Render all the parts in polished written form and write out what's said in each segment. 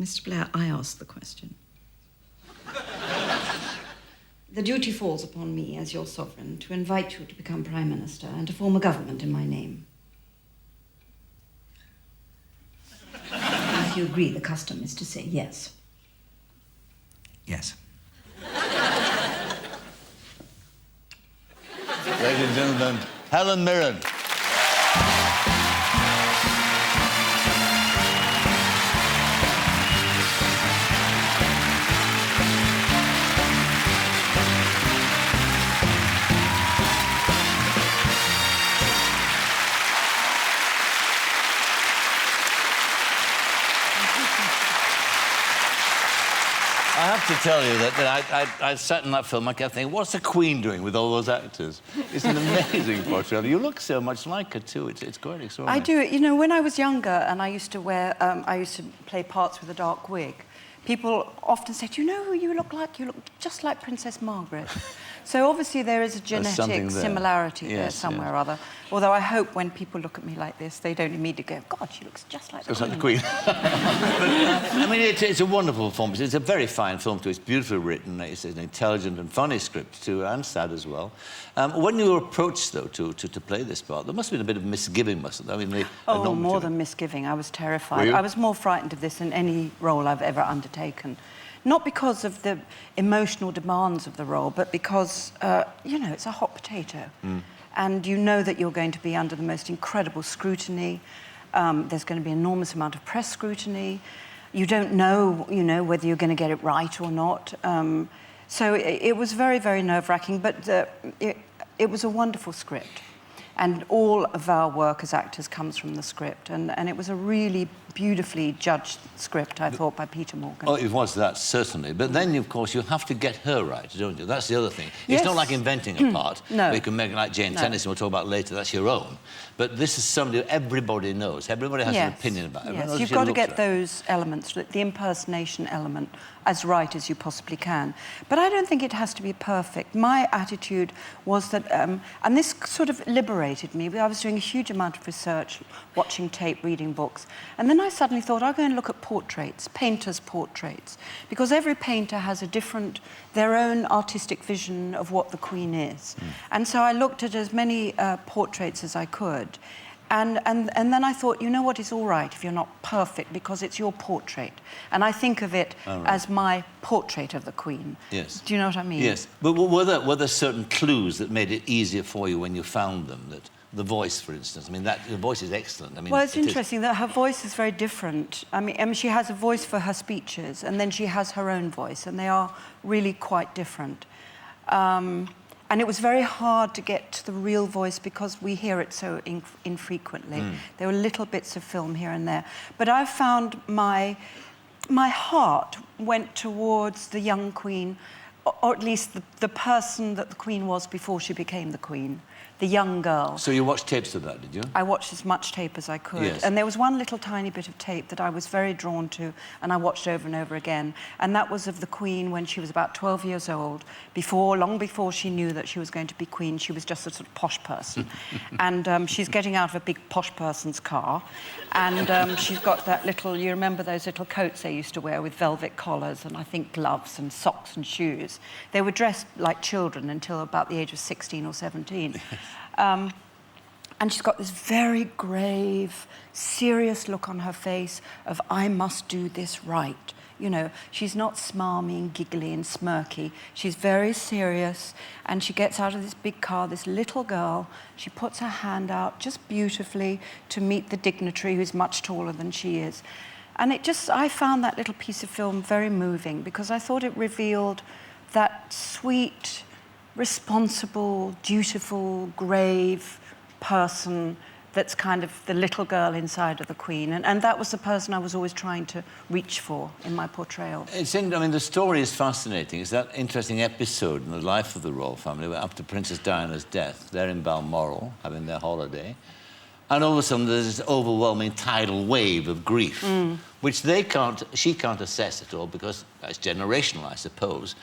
Mr. Blair, I asked the question. The duty falls upon me, as your sovereign, to invite you to become Prime Minister and to form a government in my name. If you agree, the custom is to say yes. Yes. Ladies and gentlemen, Helen Mirren. I have to tell you that I sat in that film, I kept thinking, what's the Queen doing with all those actors? It's an amazing portrayal. You look so much like her, too. It's quite extraordinary. I do. You know, when I was younger and I used to wear, I used to play parts with a dark wig, people often said, you know who you look like? You look just like Princess Margaret. So obviously there is a genetic similarity there somewhere or other. Although I hope when people look at me like this, they don't immediately go, God, she looks just like the Queen. Like the Queen. I mean, it's a wonderful performance. It's a very fine film, too. It's beautifully written. It's an intelligent and funny script, too, and sad as well. When you were approached, though, to play this part, there must have been a bit of misgiving, mustn't there? I mean, more than misgiving. I was terrified. I was more frightened of this than any role I've ever undertaken. Not because of the emotional demands of the role, but because, you know, it's a hot potato. And you know that you're going to be under the most incredible scrutiny. There's going to be an enormous amount of press scrutiny. You don't know, you know, whether you're going to get it right or not. So it was very, very nerve-wracking, but it was a wonderful script. And all of our work as actors comes from the script. And it was a really beautifully judged script, I thought, by Peter Morgan. Oh, it was that, certainly. But then, of course, you have to get her right, don't you? That's the other thing. It's not like inventing a part. No. You can make it like Jane Tennison, we'll talk about later, that's your own. But this is somebody everybody knows. Everybody has an opinion about it. Yes, you've got to get those elements, the impersonation element, as right as you possibly can. But I don't think it has to be perfect. My attitude was that, and this sort of liberated me. I was doing a huge amount of research, watching tape, reading books, and then I suddenly thought, I'll go and look at portraits, painters' portraits, because every painter has a different, their own artistic vision of what the Queen is. And so I looked at as many portraits as I could. And then I thought, you know what, it's all right if you're not perfect, because it's your portrait. And I think of it as my portrait of the Queen. Yes. Do you know what I mean? Yes. But were there certain clues that made it easier for you when you found them? That the voice, for instance, I mean, the voice is excellent. I mean, well, it's interesting that her voice is very different. I mean, she has a voice for her speeches, and then she has her own voice, and they are really quite different. And it was very hard to get to the real voice because we hear it so infrequently. There were little bits of film here and there. But I found my heart went towards the young Queen, or at least the person that the Queen was before she became the Queen, the young girl. So you watched tapes of that, did you? I watched as much tape as I could. Yes. And there was one little tiny bit of tape that I was very drawn to, and I watched over and over again. And that was of the Queen when she was about 12 years old, long before she knew that she was going to be Queen. She was just a sort of posh person. And she's getting out of a big posh person's car. And she's got that little, you remember those little coats they used to wear with velvet collars and I think gloves and socks and shoes. They were dressed like children until about the age of 16 or 17. And she's got this very grave, serious look on her face of, I must do this right. You know, she's not smarmy and giggly and smirky. She's very serious, and she gets out of this big car, this little girl. She puts her hand out just beautifully to meet the dignitary who's much taller than she is. And I found that little piece of film very moving because I thought it revealed that sweet, responsible, dutiful, grave person that's kind of the little girl inside of the Queen. And that was the person I was always trying to reach for in my portrayal. I mean, the story is fascinating. It's that interesting episode in the life of the royal family after Princess Diana's death. They're in Balmoral, having their holiday. And all of a sudden, there's this overwhelming tidal wave of grief, which she can't assess at all because that's generational, I suppose.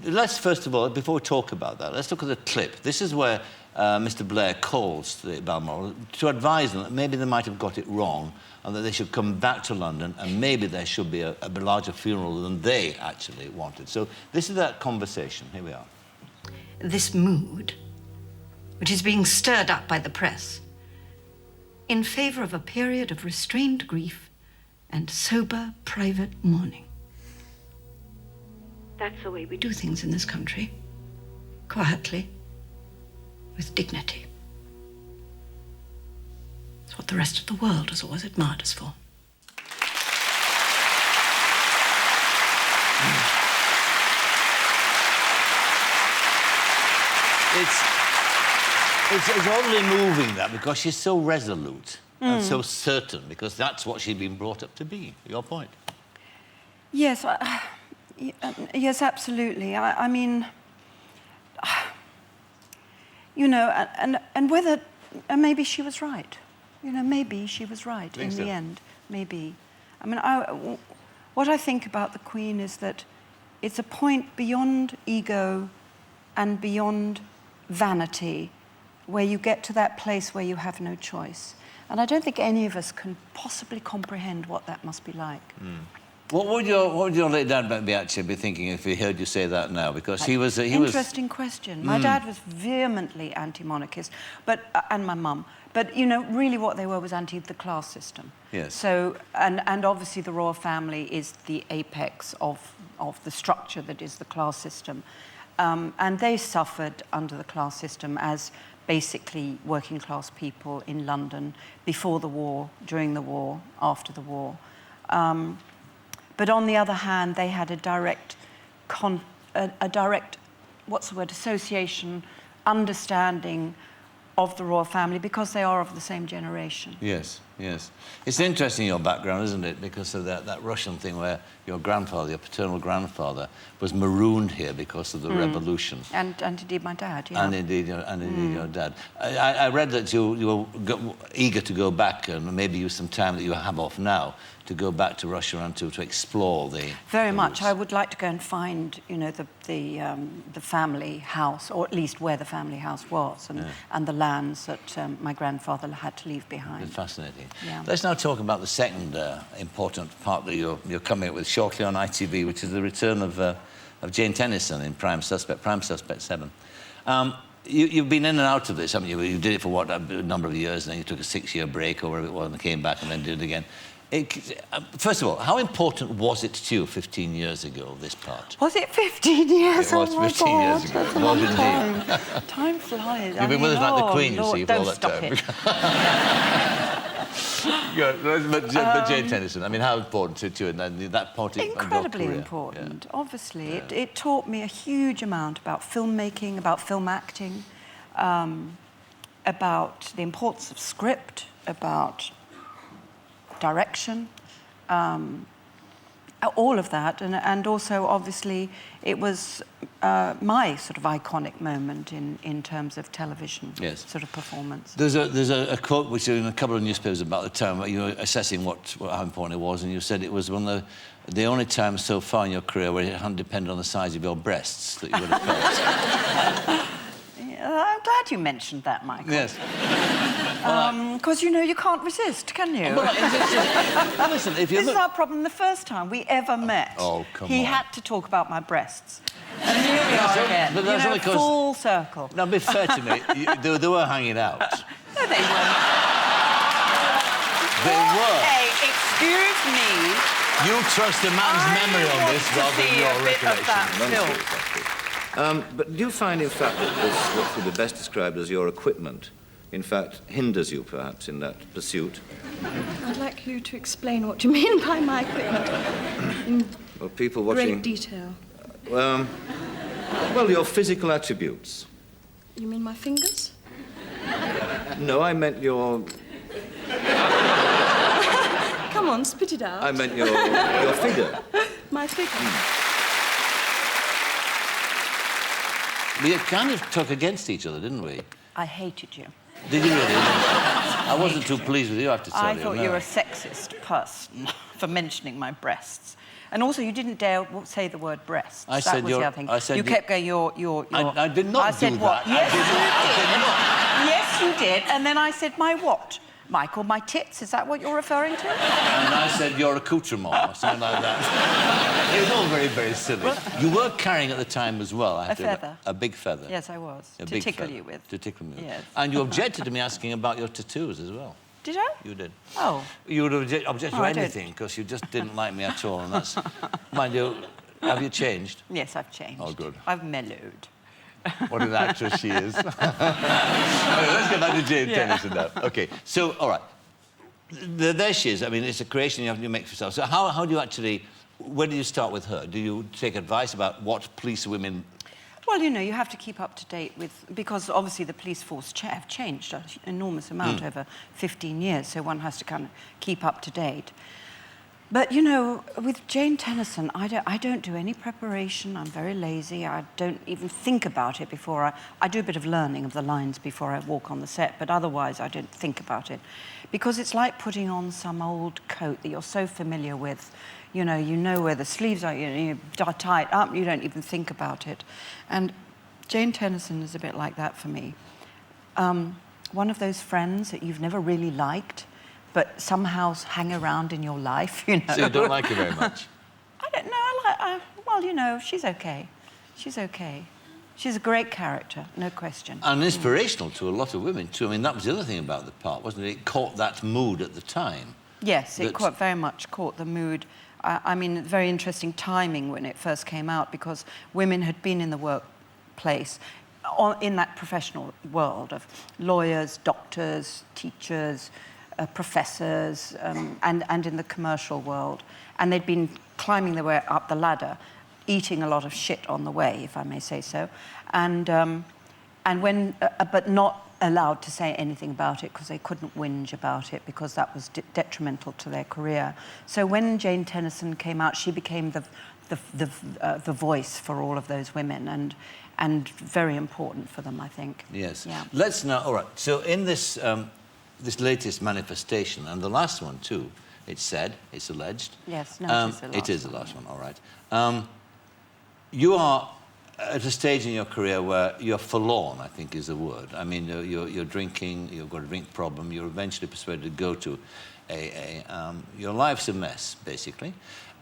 let's, first of all, before we talk about that, let's look at the clip. This is where Mr. Blair calls the Balmoral to advise them that maybe they might have got it wrong and that they should come back to London and maybe there should be a larger funeral than they actually wanted. So this is that conversation. Here we are. This mood, which is being stirred up by the press, in favour of a period of restrained grief and sober private mourning. That's the way we do things in this country. Quietly, with dignity. It's what the rest of the world has always admired us for. It's oddly moving, that, because she's so resolute and so certain, because that's what she'd been brought up to be. Your point. Yes, yes, absolutely. I mean, you know, and whether, and maybe she was right. You know, maybe she was right in the end. Maybe. I mean, what I think about the Queen is that it's a point beyond ego and beyond vanity, where you get to that place where you have no choice. And I don't think any of us can possibly comprehend what that must be like. What would your late dad be actually be thinking if he heard you say that now? Because he was... Interesting question. My dad was vehemently anti-monarchist, and my mum. But, you know, really what they were was anti the class system. Yes. So, and obviously the royal family is the apex of the structure that is the class system. And they suffered under the class system as basically working class people in London before the war, during the war, after the war. But on the other hand, they had a direct, what's the word, association, understanding of the royal family because they are of the same generation. Yes, yes. It's interesting, your background, isn't it? Because of that Russian thing where your grandfather, your paternal grandfather, was marooned here because of the revolution. And indeed my dad, yeah. And indeed your dad. I read that you were eager to go back and maybe use some time that you have off now to go back to Russia and to explore the... Very much. roots. I would like to go and find, you know, the family house, or at least where the family house was, and the lands that my grandfather had to leave behind. It's fascinating. Yeah. Let's now talk about the second important part that you're coming up with shortly on ITV, which is the return of Jane Tennison in Prime Suspect 7. You've been in and out of this, haven't you? You did it for, what, a number of years, and then you took a 6-year break or whatever it was, and came back and then did it again. First of all, how important was it to you 15 years ago, this part? Was it 15 years? It was oh my 15 God, years ago. That's a long time. Time flies. You've been with us like the Queen, you see, for all that time. Don't stop Yeah, but Jane Tennison, I mean, how important to you and that part of your career? Incredibly important, obviously. Yeah. It taught me a huge amount about filmmaking, about film acting, about the importance of script, about direction, all of that, and also obviously it was my sort of iconic moment in terms of television sort of performance. There's a quote which in a couple of newspapers about the time you were assessing how important it was, and you said it was one of the only times so far in your career where it hadn't depended on the size of your breasts that you would have felt. I'm glad you mentioned that, Michael. Yes. Because, you know, you can't resist, can you? Well, listen, if you This is our problem. The first time we ever met, he had to talk about my breasts. And here we are again. But that's only 'cause... full circle. Now, be fair to me, they were hanging out. No, they weren't. They were. Hey, excuse me. You trust a man's memory on this rather than your recollection. But do you find, in fact, that this, what could be best described as your equipment, in fact, hinders you, perhaps, in that pursuit? I'd like you to explain what you mean by my equipment in Well, people watching... great detail. Well, your physical attributes. You mean my fingers? No, I meant your... Come on, spit it out. I meant your figure. My figure. We kind of took against each other, didn't we? I hated you. Did you really? I wasn't too pleased with you, I have to tell you. I thought no. you were a sexist person for mentioning my breasts. And also, you didn't dare say the word breasts. I that said was your- the other thing. I said you you- kept going, your... I did not I said do what? that. Yes, you did. Yes, you did. And then I said, my what? Michael, my tits? Is that what you're referring to? And I said, your accoutrement, or something like that. It was all very, very silly. Well, you were carrying at the time as well, I have A to admit, feather. a big feather. Yes, I was. A To big tickle feather. you with. To tickle me with. Yes. And you objected to me asking about your tattoos as well. Did I? You did. Oh. You would object Oh, to I did. anything, because you just didn't like me at all, and that's... Mind you, have you changed? Yes, I've changed. Oh, good. I've mellowed. What an actress she is. Okay, let's get back to Jane Tennison now. OK, so, all right. There she is. I mean, it's a creation you make for yourself. So how do you actually... Where do you start with her? Do you take advice about what police women... Well, you know, you have to keep up to date with... Because obviously the police force have changed an enormous amount over 15 years, so one has to kind of keep up to date. But, you know, with Jane Tennison, I don't do any preparation. I'm very lazy. I don't even think about it before I do a bit of learning of the lines before I walk on the set, but otherwise I don't think about it. Because it's like putting on some old coat that you're so familiar with. You know where the sleeves are, you tie it up, you don't even think about it. And Jane Tennison is a bit like that for me. One of those friends that you've never really liked, but somehow hang around in your life, you know. So you don't like her very much? I don't know, well, you know, she's okay. She's okay. She's a great character, no question. And inspirational to a lot of women, too. I mean, that was the other thing about the part, wasn't it? It caught that mood at the time. Yes, it very much caught the mood. I mean, very interesting timing when it first came out, because women had been in the workplace, in that professional world of lawyers, doctors, teachers, professors, and in the commercial world. And they'd been climbing their way up the ladder, eating a lot of shit on the way, if I may say so. But not allowed to say anything about it because they couldn't whinge about it, because that was detrimental to their career. So when Jane Tennison came out, she became the voice for all of those women, and very important for them, I think. Yes. Yeah. Let's now... All right. So in this this latest manifestation, and the last one too, it's said, it's alleged. Yes. No, it is the last. It is the last one. All right. You are at a stage in your career where you're forlorn, I think is the word. I mean, you're drinking, you've got a drink problem, you're eventually persuaded to go to AA. Your life's a mess, basically.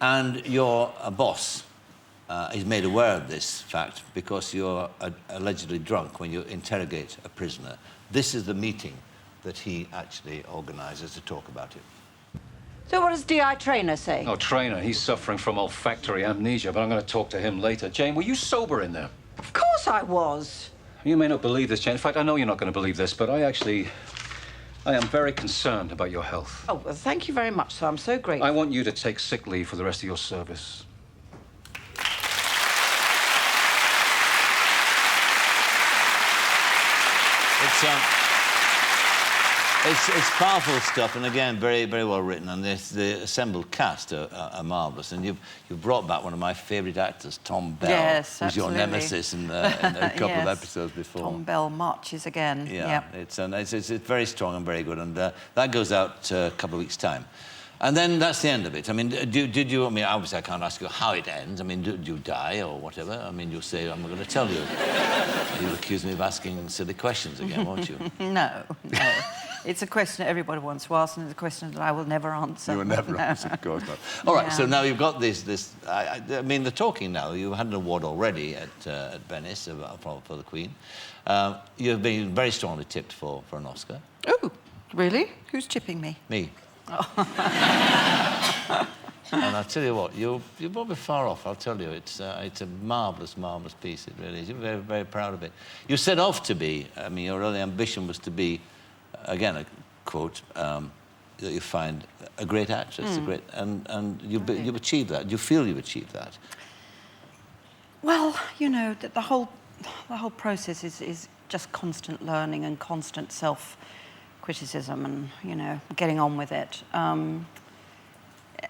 And your boss is made aware of this fact because you're allegedly drunk when you interrogate a prisoner. This is the meeting that he actually organises to talk about it. So what does DI Trainer say? Oh, Trainer, he's suffering from olfactory amnesia, but I'm going to talk to him later. Jane, were you sober in there? Of course I was. You may not believe this, Jane. In fact, I know you're not going to believe this, but I am very concerned about your health. Oh, well, thank you very much, sir. I'm so grateful. I want you to take sick leave for the rest of your service. It's powerful stuff, and again, very, very well written. And the assembled cast are marvellous. And you've brought back one of my favourite actors, Tom Bell, yes, who's your nemesis in a couple of episodes before. Tom Bell marches again. Yeah, it's very strong and very good, and that goes out a couple of weeks' time. And then that's the end of it. I mean, did you... I mean, obviously, I can't ask you how it ends. I mean, do you die or whatever? I mean, you'll say, I'm going to tell you. You'll accuse me of asking silly questions again, won't you? No. It's a question that everybody wants to ask, and it's a question that I will never answer. You will never answer, of course not. All right, so now you've got this... I mean, the talking now, you had an award already at Venice for the Queen. You've been very strongly tipped for an Oscar. Oh, really? Who's tipping me? Me. Oh. And I'll tell you what, you won't be far off, I'll tell you. It's a marvellous, marvellous piece, it really is. You're very, very proud of it. You set off to be, I mean, your early ambition was to be, again, a quote, that you find a great actress, and you've achieved that. Do you feel you've achieved that? Well, you know, the whole process is just constant learning and constant self-criticism and, you know, getting on with it.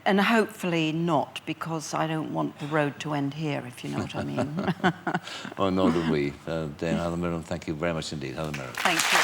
And hopefully not, because I don't want the road to end here, if you know what I mean. Oh, nor do we. Helen Mirren, thank you very much indeed. Helen Mirren. Thank you.